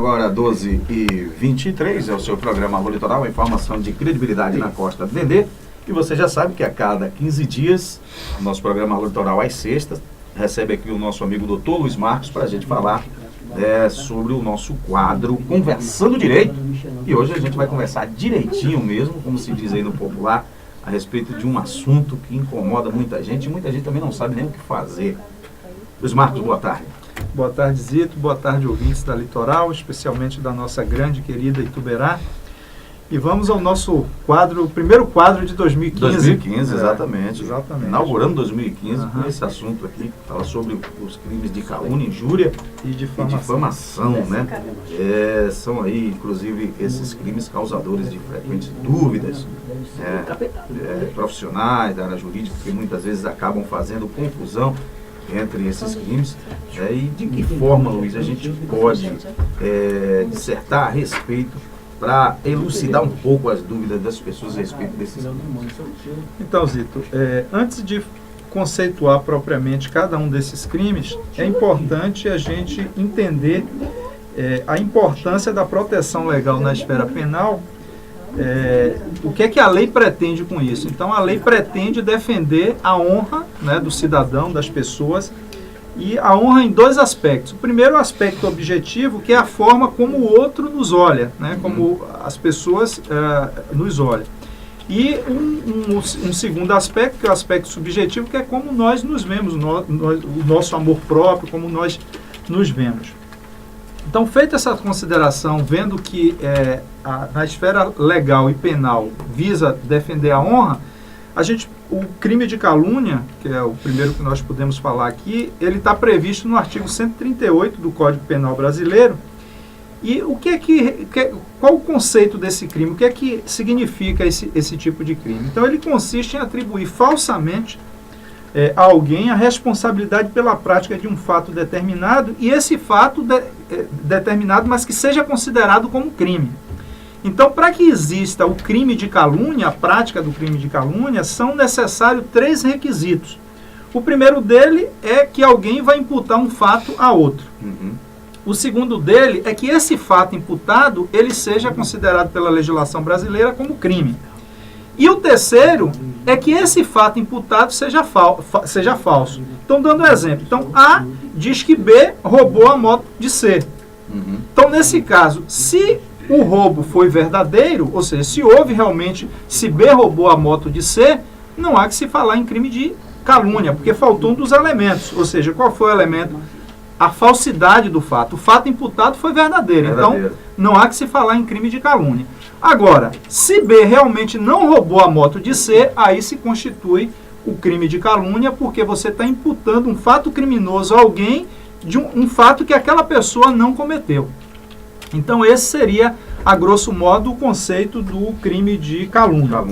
agora 12h23, é o seu programa Alô Litoral, informação de credibilidade na Costa do Dendê. E você já sabe que a cada 15 dias, o nosso programa Alô Litoral às sextas, recebe aqui o nosso amigo Dr. Luiz Marcos para a gente falar sobre o nosso quadro Conversando Direito. E hoje a gente vai conversar direitinho mesmo, como se diz aí no popular, a respeito de um assunto que incomoda muita gente e muita gente também não sabe nem o que fazer. Luiz Marcos, boa tarde. Boa tarde, Zito. Boa tarde, ouvintes da Litoral, especialmente da nossa grande querida Ituberá. E vamos ao nosso quadro, o primeiro quadro de 2015. 2015, exatamente. Exatamente. Inaugurando 2015 com esse assunto aqui, que fala sobre os crimes de calúnia, injúria e difamação, né? São aí, inclusive, esses crimes causadores de frequentes dúvidas profissionais da área jurídica, que muitas vezes acabam fazendo confusão entre esses crimes. E de que forma, Luiz, a gente pode dissertar a respeito para elucidar um pouco as dúvidas das pessoas a respeito desses crimes? Então, Zito, antes de conceituar propriamente cada um desses crimes, é importante a gente entender a importância da proteção legal na esfera penal. O que é que a lei pretende com isso? Então, a lei pretende defender a honra, né, do cidadão, das pessoas, e a honra em dois aspectos. O primeiro aspecto objetivo, que é a forma como o outro nos olha, né, como as pessoas nos olham. E um segundo aspecto, que é o aspecto subjetivo, que é como nós nos vemos, o nosso amor próprio, como nós nos vemos. Então, feita essa consideração, vendo que na esfera legal e penal visa defender a honra, o crime de calúnia, que é o primeiro que nós podemos falar aqui, ele está previsto no artigo 138 do Código Penal Brasileiro. E qual o conceito desse crime? O que é que significa esse tipo de crime? Então, ele consiste em atribuir falsamente a alguém a responsabilidade pela prática de um fato determinado, e esse fato determinado, mas que seja considerado como crime. Então, para que exista o crime de calúnia, a prática do crime de calúnia, são necessários 3 requisitos. O primeiro dele é que alguém vai imputar um fato a outro. O segundo dele é que esse fato imputado, ele seja considerado pela legislação brasileira como crime. E o terceiro é que esse fato imputado seja falso. Então, dando um exemplo. Então, A diz que B roubou a moto de C. Então, nesse caso, se o roubo foi verdadeiro, ou seja, se B roubou a moto de C, não há que se falar em crime de calúnia, porque faltou um dos elementos. Ou seja, qual foi o elemento? A falsidade do fato. O fato imputado foi verdadeiro. Então, não há que se falar em crime de calúnia. Agora, se B realmente não roubou a moto de C, aí se constitui o crime de calúnia, porque você está imputando um fato criminoso a alguém de um fato que aquela pessoa não cometeu. Então, esse seria, a grosso modo, o conceito do crime de calúnia.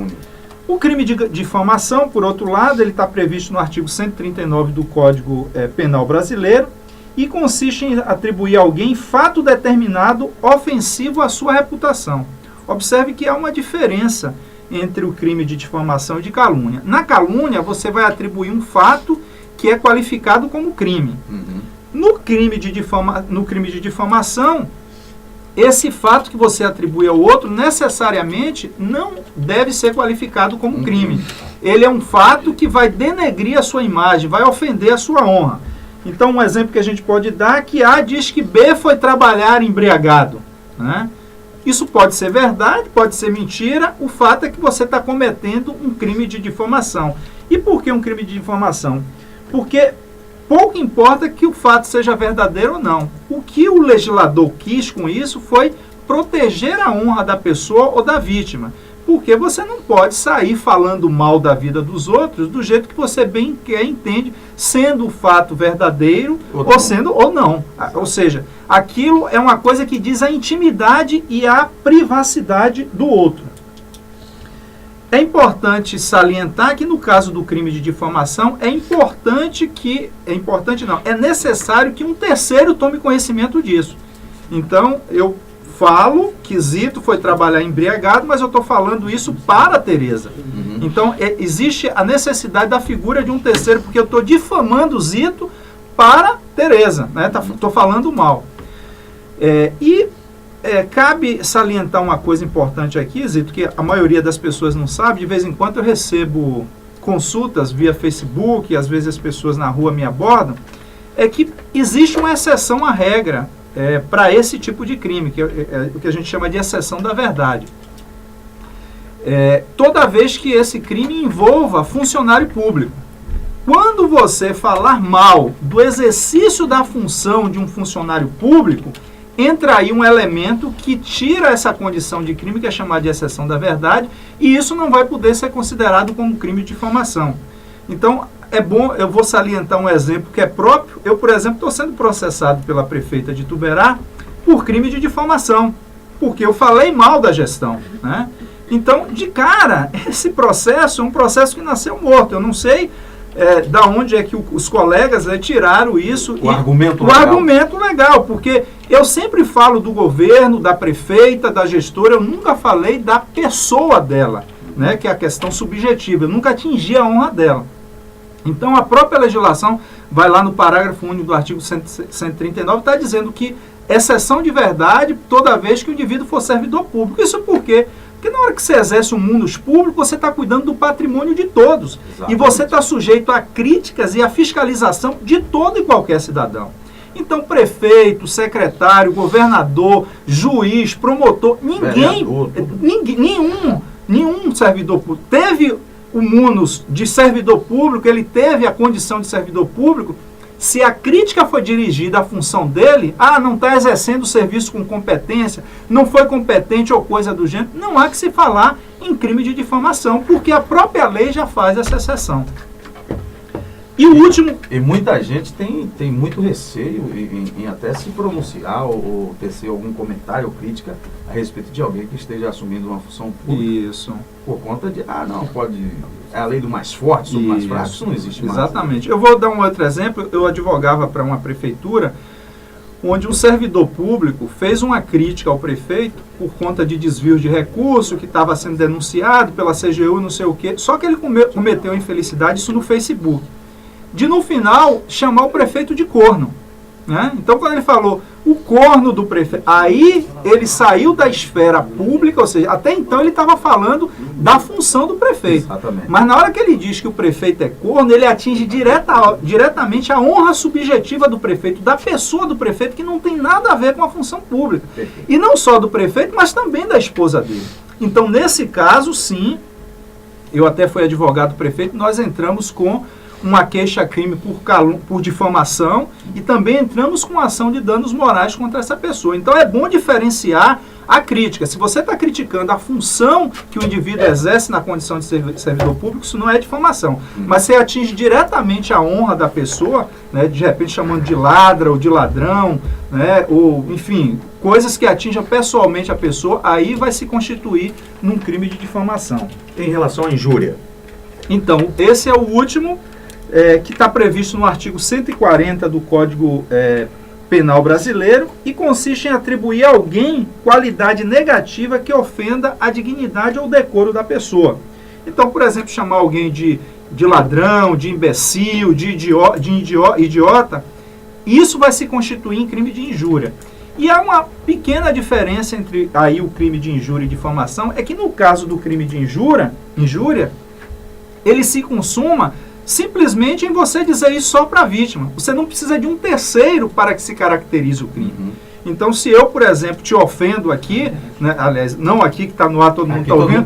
O crime de difamação, por outro lado, ele está previsto no artigo 139 do Código Penal Brasileiro e consiste em atribuir a alguém fato determinado ofensivo à sua reputação. Observe que há uma diferença entre o crime de difamação e de calúnia. Na calúnia, você vai atribuir um fato que é qualificado como crime. No crime de difamação, esse fato que você atribui ao outro necessariamente não deve ser qualificado como crime. Ele é um fato que vai denegrir a sua imagem, vai ofender a sua honra. Então, um exemplo que a gente pode dar é que A diz que B foi trabalhar embriagado, né? Isso pode ser verdade, pode ser mentira, o fato é que você está cometendo um crime de difamação. E por que um crime de difamação? Porque pouco importa que o fato seja verdadeiro ou não. O que o legislador quis com isso foi proteger a honra da pessoa ou da vítima. Porque você não pode sair falando mal da vida dos outros do jeito que você bem quer, entende, sendo o fato verdadeiro ou não. Ou seja, aquilo é uma coisa que diz a intimidade e a privacidade do outro. É importante salientar que no caso do crime de difamação é necessário que um terceiro tome conhecimento disso. Então, eu falo que Zito foi trabalhar embriagado, mas eu estou falando isso para a Tereza. Então, existe a necessidade da figura de um terceiro, porque eu estou difamando Zito para Tereza, né? Estou falando mal. E cabe salientar uma coisa importante aqui, Zito, que a maioria das pessoas não sabe. De vez em quando eu recebo consultas via Facebook, às vezes as pessoas na rua me abordam, é que existe uma exceção à regra para esse tipo de crime, que é o que a gente chama de exceção da verdade. Toda vez que esse crime envolva funcionário público. Quando você falar mal do exercício da função de um funcionário público, entra aí um elemento que tira essa condição de crime, que é chamado de exceção da verdade, e isso não vai poder ser considerado como crime de difamação. Então, é bom, eu vou salientar um exemplo que é próprio. Eu, por exemplo, estou sendo processado pela prefeita de Ituberá por crime de difamação, porque eu falei mal da gestão, né? Então, de cara, esse processo é um processo que nasceu morto. Eu não sei da onde é que os colegas tiraram isso. O argumento legal, porque eu sempre falo do governo, da prefeita, da gestora, eu nunca falei da pessoa dela, né, que é a questão subjetiva. Eu nunca atingi a honra dela. Então, a própria legislação vai lá no parágrafo único do artigo 139, está dizendo que exceção de verdade toda vez que o indivíduo for servidor público. Isso por quê? Porque na hora que você exerce um mundos público, você está cuidando do patrimônio de todos. Exatamente. E você está sujeito a críticas e a fiscalização de todo e qualquer cidadão. Então, prefeito, secretário, governador, juiz, promotor, nenhum servidor público teve o munus de servidor público, ele teve a condição de servidor público. Se a crítica foi dirigida à função dele, não está exercendo o serviço com competência, não foi competente ou coisa do gênero, não há que se falar em crime de difamação, porque a própria lei já faz essa exceção. E o último... E muita gente tem muito receio em até se pronunciar ou tecer algum comentário ou crítica a respeito de alguém que esteja assumindo uma função pública. Isso. Por conta de, não, pode... É a lei do mais forte sobre o mais fraco, isso não existe mais. Exatamente. Eu vou dar um outro exemplo. Eu advogava para uma prefeitura onde um servidor público fez uma crítica ao prefeito por conta de desvios de recurso que estava sendo denunciado pela CGU, não sei o quê. Só que ele cometeu a infelicidade, isso no Facebook, de no final chamar o prefeito de corno, né? Então, quando ele falou o corno do prefeito, aí ele saiu da esfera pública, ou seja, até então ele estava falando da função do prefeito. Exatamente. Mas na hora que ele diz que o prefeito é corno, ele atinge diretamente a honra subjetiva do prefeito, da pessoa do prefeito, que não tem nada a ver com a função pública. Perfeito. E não só do prefeito, mas também da esposa dele. Então, nesse caso, sim, eu até fui advogado do prefeito, nós entramos com uma queixa-crime por difamação e também entramos com ação de danos morais contra essa pessoa. Então é bom diferenciar a crítica. Se você está criticando a função que o indivíduo exerce na condição de servidor público, isso não é difamação. Mas você atinge diretamente a honra da pessoa, né, de repente chamando de ladra ou de ladrão, né, ou enfim, coisas que atinjam pessoalmente a pessoa, aí vai se constituir num crime de difamação. Em relação à injúria? Então, esse é o último, que está previsto no artigo 140 do Código Penal Brasileiro e consiste em atribuir a alguém qualidade negativa que ofenda a dignidade ou decoro da pessoa. Então, por exemplo, chamar alguém de ladrão, de imbecil, de idiota, isso vai se constituir em crime de injúria. E há uma pequena diferença entre aí o crime de injúria e difamação, é que no caso do crime de injúria, ele se consuma simplesmente em você dizer isso só para a vítima. Você não precisa de um terceiro para que se caracterize o crime. Então, se eu, por exemplo, te ofendo aqui, né, aliás, não aqui que está no ar, todo mundo está ouvindo,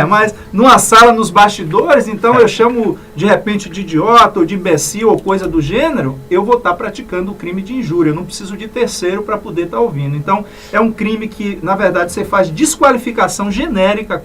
mas numa sala, nos bastidores, então eu chamo de repente de idiota ou de imbecil ou coisa do gênero, eu vou estar praticando o crime de injúria. Eu não preciso de terceiro para poder estar ouvindo. Então, é um crime que, na verdade, você faz desqualificação genérica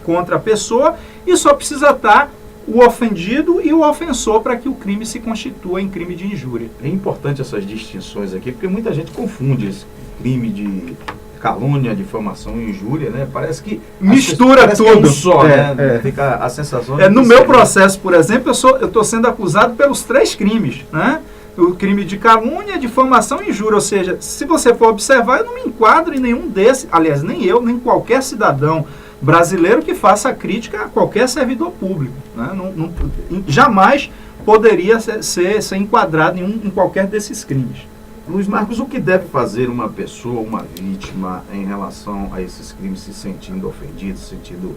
contra a pessoa e só precisa estar o ofendido e o ofensor para que o crime se constitua em crime de injúria. É importante essas distinções aqui, porque muita gente confunde esse crime de calúnia, difamação e injúria, né? Parece que mistura tudo. Que é um só, né? Fica a sensação de no meu processo, por exemplo, eu estou sendo acusado pelos 3 crimes, né? O crime de calúnia, difamação e injúria. Ou seja, se você for observar, eu não me enquadro em nenhum desses, aliás, nem eu, nem qualquer cidadão brasileiro que faça crítica a qualquer servidor público, né? Jamais poderia ser enquadrado em qualquer desses crimes. Luiz Marcos, o que deve fazer uma pessoa, uma vítima, em relação a esses crimes, se sentindo ofendido, se sentindo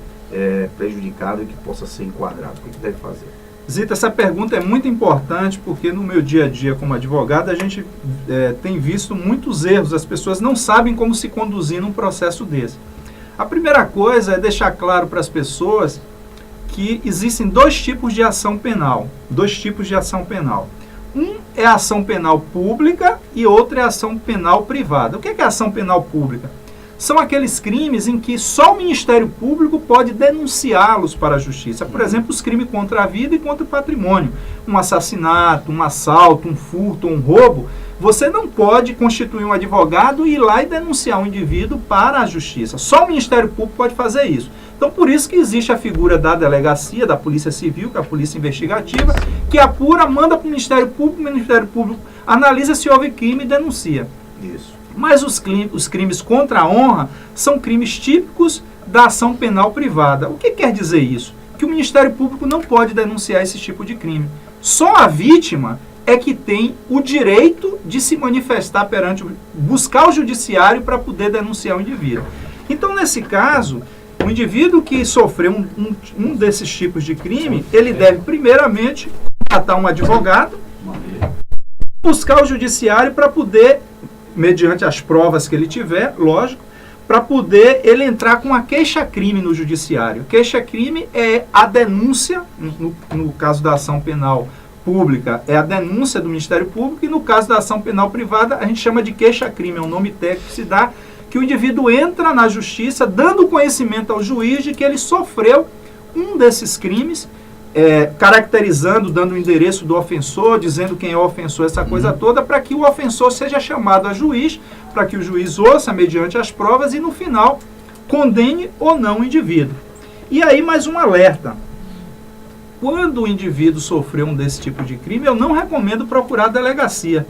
prejudicado e que possa ser enquadrado? O que deve fazer? Zita, essa pergunta é muito importante porque no meu dia a dia como advogado a gente tem visto muitos erros, as pessoas não sabem como se conduzir num processo desse. A primeira coisa é deixar claro para as pessoas que existem dois tipos de ação penal. Um é a ação penal pública e outro é a ação penal privada. O que é a ação penal pública? São aqueles crimes em que só o Ministério Público pode denunciá-los para a Justiça. Por exemplo, os crimes contra a vida e contra o patrimônio. Um assassinato, um assalto, um furto, um roubo. Você não pode constituir um advogado e ir lá e denunciar um indivíduo para a Justiça. Só o Ministério Público pode fazer isso. Então, por isso que existe a figura da delegacia, da Polícia Civil, que é a Polícia Investigativa, que apura, manda para o Ministério Público analisa se houve crime e denuncia. Isso. Mas os crimes contra a honra são crimes típicos da ação penal privada. O que quer dizer isso? Que o Ministério Público não pode denunciar esse tipo de crime. Só a vítima é que tem o direito de se manifestar buscar o judiciário para poder denunciar o indivíduo. Então, nesse caso, o indivíduo que sofreu um desses tipos de crime, ele deve primeiramente contratar um advogado, buscar o judiciário para poder, mediante as provas que ele tiver, lógico, para poder ele entrar com a queixa-crime no judiciário. Queixa-crime é a denúncia, no caso da ação penal pública, é a denúncia do Ministério Público, e no caso da ação penal privada, a gente chama de queixa-crime, é um nome técnico que se dá, que o indivíduo entra na justiça dando conhecimento ao juiz de que ele sofreu um desses crimes, caracterizando, dando o endereço do ofensor, dizendo quem é o ofensor, essa coisa toda, para que o ofensor seja chamado a juiz, para que o juiz ouça mediante as provas e no final condene ou não o indivíduo. E aí mais um alerta. Quando o indivíduo sofreu um desse tipo de crime, eu não recomendo procurar a delegacia.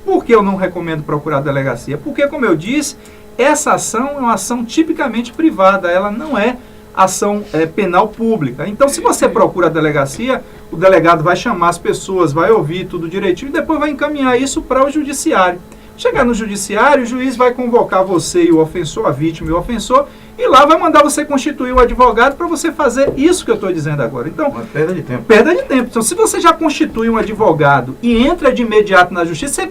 Por que eu não recomendo procurar a delegacia? Porque, como eu disse, essa ação é uma ação tipicamente privada, ela não é ação penal pública. Então, se você procura a delegacia, o delegado vai chamar as pessoas, vai ouvir tudo direitinho e depois vai encaminhar isso para o judiciário. Chegar no judiciário, o juiz vai convocar você e o ofensor, a vítima e o ofensor, e lá vai mandar você constituir o advogado para você fazer isso que eu estou dizendo agora. Então, uma perda de tempo. Perda de tempo. Então, se você já constitui um advogado e entra de imediato na justiça,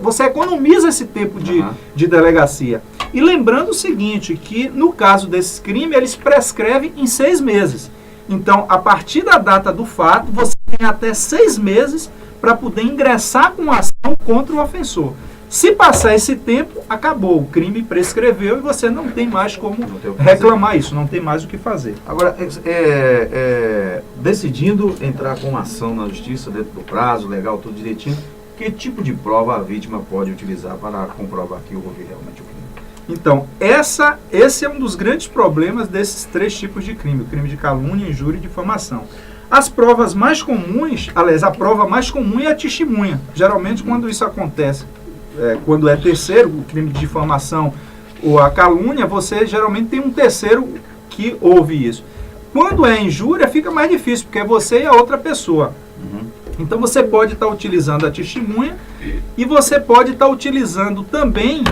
você economiza esse tempo de delegacia. E lembrando o seguinte, que no caso desses crimes, eles prescrevem em 6 meses. Então, a partir da data do fato, você tem até 6 meses para poder ingressar com ação contra o ofensor. Se passar esse tempo, acabou. O crime prescreveu e você não tem mais como reclamar isso, não tem mais o que fazer. Agora, decidindo entrar com ação na justiça dentro do prazo legal, tudo direitinho, que tipo de prova a vítima pode utilizar para comprovar que houve realmente o crime? Então, esse é um dos grandes problemas desses 3 tipos de crime: o crime de calúnia, injúria e difamação. As provas mais comuns, aliás, a prova mais comum é a testemunha. Geralmente, quando isso acontece, quando é terceiro, o crime de difamação ou a calúnia, você geralmente tem um terceiro que ouve isso. Quando é injúria, fica mais difícil, porque é você e a outra pessoa. Então, você pode estar utilizando a testemunha e você pode estar utilizando também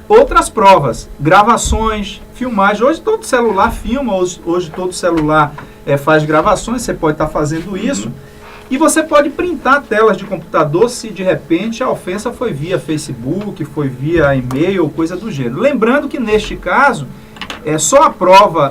outras provas, gravações, filmagem. Hoje todo celular filma, hoje todo celular faz gravações, você pode estar fazendo isso. E você pode printar telas de computador se de repente a ofensa foi via Facebook, foi via e-mail, coisa do gênero. Lembrando que neste caso, só a prova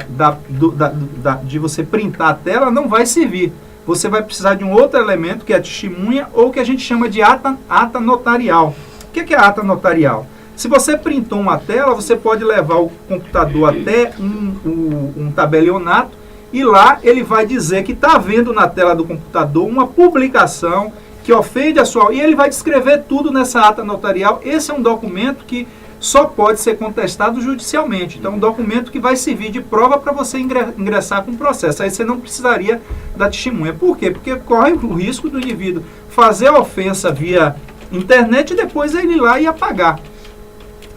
de você printar a tela não vai servir. Você vai precisar de um outro elemento, que é a testemunha, ou que a gente chama de ata notarial. O que é a ata notarial? Se você printou uma tela, você pode levar o computador até um tabelionato e lá ele vai dizer que está vendo na tela do computador uma publicação que ofende a sua... E ele vai descrever tudo nessa ata notarial. Esse é um documento que só pode ser contestado judicialmente. Então, é um documento que vai servir de prova para você ingressar com o processo. Aí você não precisaria da testemunha. Por quê? Porque corre o risco do indivíduo fazer a ofensa via internet e depois ele ir lá e apagar.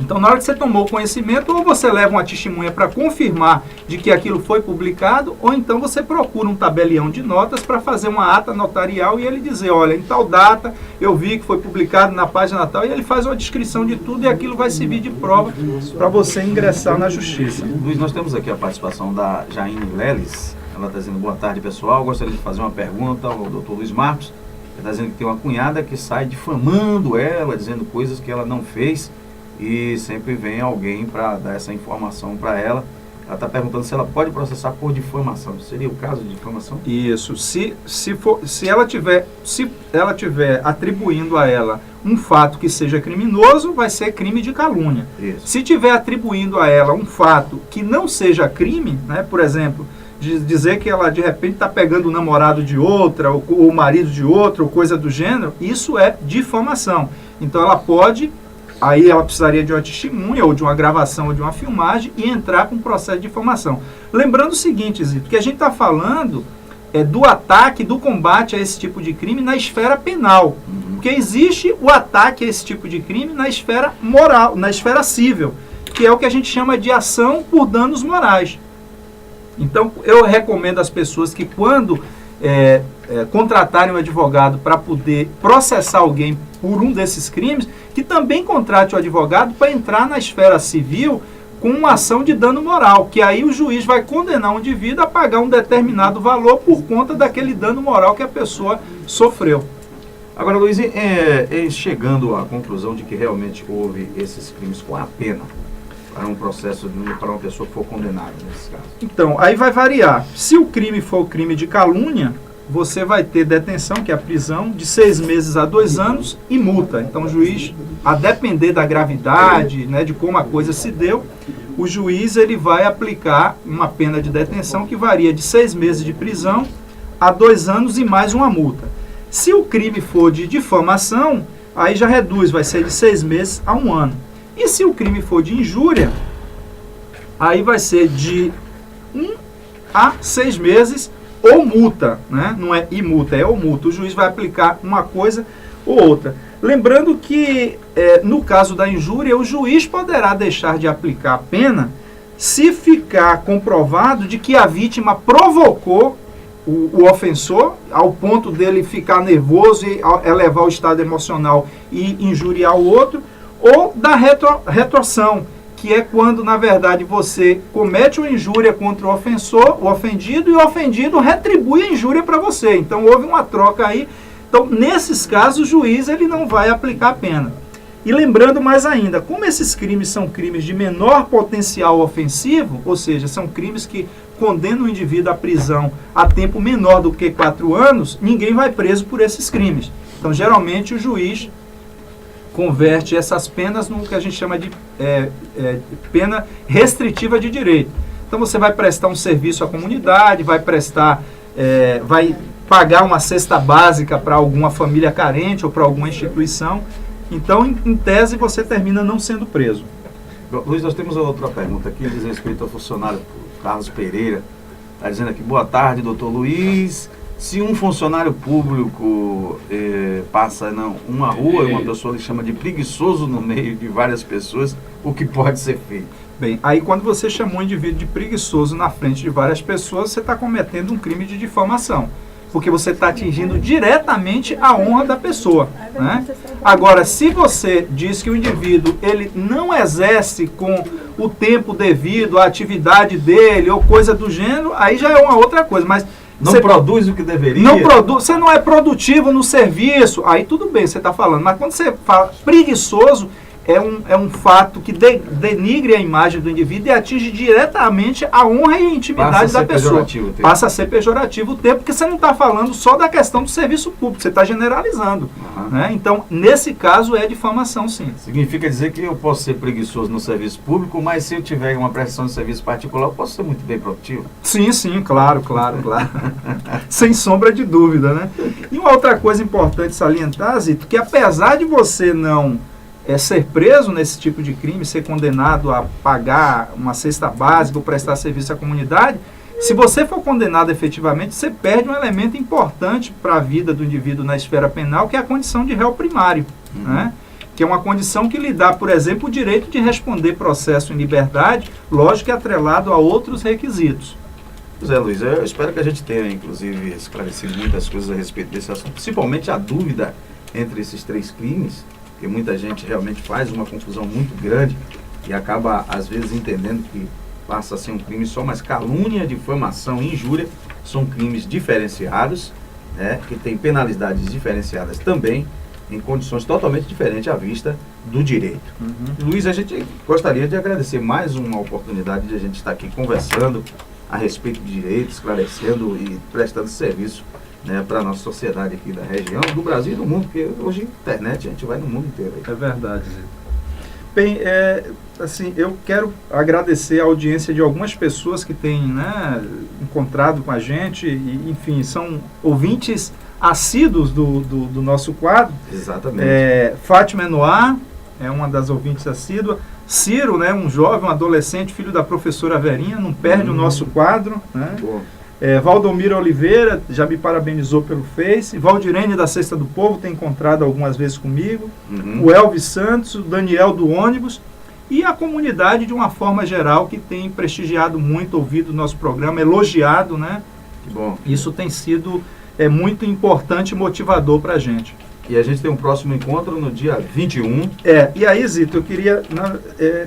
Então, na hora que você tomou conhecimento, ou você leva uma testemunha para confirmar de que aquilo foi publicado, ou então você procura um tabelião de notas para fazer uma ata notarial e ele dizer, olha, em tal data eu vi que foi publicado na página tal, e ele faz uma descrição de tudo e aquilo vai servir de prova para você ingressar na justiça. Luiz, nós temos aqui a participação da Jaine Leles. Ela está dizendo, boa tarde, pessoal. Gostaria de fazer uma pergunta ao doutor Luiz Marcos. Ele está dizendo que tem uma cunhada que sai difamando ela, dizendo coisas que ela não fez, e sempre vem alguém para dar essa informação para ela. Ela está perguntando se ela pode processar por difamação. Seria o caso de difamação? Isso. Se ela tiver atribuindo a ela um fato que seja criminoso, vai ser crime de calúnia. Isso. Se tiver atribuindo a ela um fato que não seja crime, né, por exemplo, de dizer que ela de repente está pegando o namorado de outra, ou o marido de outra, ou coisa do gênero, isso é difamação. Então ela pode, aí ela precisaria de uma testemunha, ou de uma gravação, ou de uma filmagem, e entrar com um processo de difamação. Lembrando o seguinte, Zito, que a gente está falando do ataque, do combate a esse tipo de crime na esfera penal. Porque existe o ataque a esse tipo de crime na esfera moral, na esfera civil, que é o que a gente chama de ação por danos morais. Então, eu recomendo às pessoas que quando contratarem um advogado para poder processar alguém por um desses crimes, que também contrate o advogado para entrar na esfera civil com uma ação de dano moral, que aí o juiz vai condenar um indivíduo a pagar um determinado valor por conta daquele dano moral que a pessoa sofreu. Agora, Luiz, chegando à conclusão de que realmente houve esses crimes, com a pena para um processo, para uma pessoa que for condenada nesse caso? Então, aí vai variar. Se o crime for o crime de calúnia, você vai ter detenção, que é a prisão, de 6 meses a 2 anos e multa. Então o juiz, a depender da gravidade, né, de como a coisa se deu, o juiz ele vai aplicar uma pena de detenção que varia de 6 meses de prisão a 2 anos e mais uma multa. Se o crime for de difamação, aí já reduz, vai ser de 6 meses a 1 ano. E se o crime for de injúria, aí vai ser de 1 a 6 meses ou multa, né? Não é e multa, é ou multa. O juiz vai aplicar uma coisa ou outra. Lembrando que, no caso da injúria, o juiz poderá deixar de aplicar a pena se ficar comprovado de que a vítima provocou o ofensor, ao ponto dele ficar nervoso e elevar o estado emocional e injuriar o outro, ou da retroação, que é quando, na verdade, você comete uma injúria contra o ofensor, o ofendido, e o ofendido retribui a injúria para você. Então, houve uma troca aí. Então, nesses casos, o juiz ele não vai aplicar a pena. E lembrando mais ainda, como esses crimes são crimes de menor potencial ofensivo, ou seja, são crimes que condenam o indivíduo à prisão a tempo menor do que 4 anos, ninguém vai preso por esses crimes. Então, geralmente, o juiz converte essas penas no que a gente chama de pena restritiva de direito. Então você vai prestar um serviço à comunidade, vai pagar uma cesta básica para alguma família carente ou para alguma instituição. Então, em tese, você termina não sendo preso. Luiz, nós temos outra pergunta aqui, diz respeito ao funcionário Carlos Pereira. Está dizendo aqui, boa tarde, doutor Luiz. Se um funcionário público passa uma rua e uma pessoa lhe chama de preguiçoso no meio de várias pessoas, o que pode ser feito? Bem, aí quando você chamou um indivíduo de preguiçoso na frente de várias pessoas, você está cometendo um crime de difamação, porque você está atingindo diretamente a honra da pessoa, né? Agora, se você diz que o indivíduo ele não exerce com o tempo devido à atividade dele ou coisa do gênero, aí já é uma outra coisa, mas não produz o que deveria? Não produz, você não é produtivo no serviço, aí tudo bem, você está falando. Mas quando você fala preguiçoso, é um fato que denigre a imagem do indivíduo e atinge diretamente a honra e a intimidade da pessoa. Passa a ser pejorativo o tempo, porque você não está falando só da questão do serviço público, você está generalizando. Né? Então, nesse caso, é difamação, sim. Significa dizer que eu posso ser preguiçoso no serviço público, mas se eu tiver uma prestação de serviço particular, eu posso ser muito bem produtivo? Sim, claro. Sem sombra de dúvida, né? E uma outra coisa importante salientar, Zito, que apesar de você não ser preso nesse tipo de crime, ser condenado a pagar uma cesta básica ou prestar serviço à comunidade, se você for condenado efetivamente, você perde um elemento importante para a vida do indivíduo na esfera penal, que é a condição de réu primário. Né? que é uma condição que lhe dá, por exemplo, o direito de responder processo em liberdade, lógico que atrelado a outros requisitos. Pois é, Luiz, eu espero que a gente tenha, inclusive, esclarecido muitas coisas a respeito desse assunto, principalmente a dúvida entre esses 3 crimes, porque muita gente realmente faz uma confusão muito grande e acaba, às vezes, entendendo que passa a ser um crime só, mas calúnia, difamação e injúria são crimes diferenciados, né, que têm penalidades diferenciadas também, em condições totalmente diferentes à vista do direito. Luiz, a gente gostaria de agradecer mais uma oportunidade de a gente estar aqui conversando a respeito de direito, esclarecendo e prestando serviço, né, para a nossa sociedade aqui da região, do Brasil e do mundo, porque hoje internet a gente vai no mundo inteiro. Aí. É verdade, Zito. Bem, assim, eu quero agradecer a audiência de algumas pessoas que têm, né, encontrado com a gente, e, enfim, são ouvintes assíduos do nosso quadro. Exatamente. Fátima Enoir é uma das ouvintes assíduas. Ciro, né, um jovem, um adolescente, filho da professora Verinha, não perde o nosso quadro. Né? Valdomiro Oliveira já me parabenizou pelo Face. Valdirene da Cesta do Povo tem encontrado algumas vezes comigo. O Elvis Santos, o Daniel do ônibus. E a comunidade, de uma forma geral, que tem prestigiado muito, ouvido o nosso programa, elogiado, né? Que bom. Isso tem sido muito importante e motivador para a gente. E a gente tem um próximo encontro no dia 21. E aí, Zito, eu queria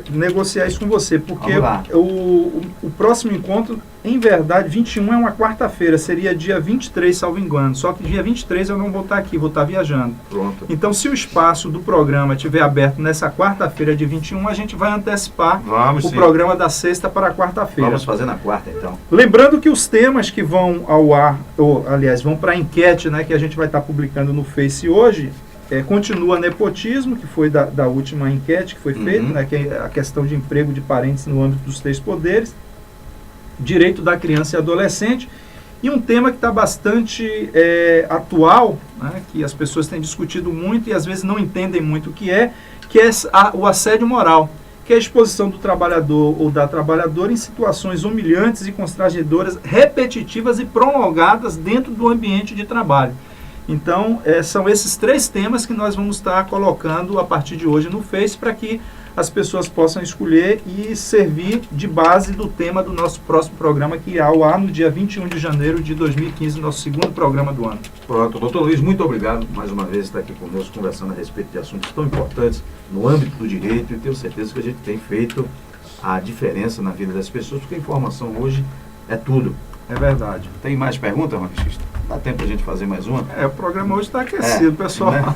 negociar isso com você, porque o próximo encontro, em verdade, 21 é uma quarta-feira, seria dia 23, salvo engano. Só que dia 23 eu não vou estar aqui, vou estar viajando. Pronto. Então, se o espaço do programa estiver aberto nessa quarta-feira de 21, a gente vai antecipar programa da sexta para a quarta-feira. Vamos fazer na quarta, então. Lembrando que os temas que vão ao ar, aliás, vão para a enquete, né, que a gente vai estar publicando no Face hoje, continua nepotismo, que foi da última enquete que foi feita, né, que é a questão de emprego de parentes no âmbito dos 3 poderes, direito da criança e adolescente, e um tema que está bastante atual, né, que as pessoas têm discutido muito e às vezes não entendem muito o que é o assédio moral, que é a exposição do trabalhador ou da trabalhadora em situações humilhantes e constrangedoras, repetitivas e prolongadas dentro do ambiente de trabalho. Então, são esses 3 temas que nós vamos estar colocando a partir de hoje no Face, para que as pessoas possam escolher e servir de base do tema do nosso próximo programa, que irá ao ar no dia 21 de janeiro de 2015, nosso 2º programa do ano. Pronto, doutor Luiz, muito obrigado mais uma vez por estar aqui conosco, conversando a respeito de assuntos tão importantes no âmbito do direito, e tenho certeza que a gente tem feito a diferença na vida das pessoas, porque a informação hoje é tudo. É verdade. Tem mais perguntas, Marquista? Dá tempo a gente fazer mais uma? O programa hoje está aquecido, pessoal. Né?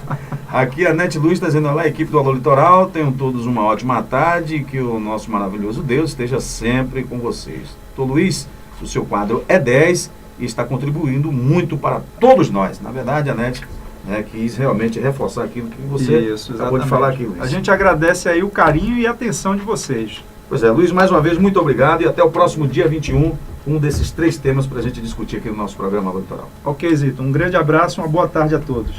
Aqui a Nete Luz está dizendo: olá, equipe do Alô Litoral, tenham todos uma ótima tarde e que o nosso maravilhoso Deus esteja sempre com vocês. Doutor Luiz, o seu quadro é 10 e está contribuindo muito para todos nós. Na verdade, a Nete quis realmente reforçar aquilo que você acabou de falar aqui, Luiz. A gente agradece aí o carinho e a atenção de vocês. Pois é, Luiz, mais uma vez, muito obrigado e até o próximo dia 21, um desses 3 temas para a gente discutir aqui no nosso programa Alô Litoral. Ok, Zito, um grande abraço, uma boa tarde a todos.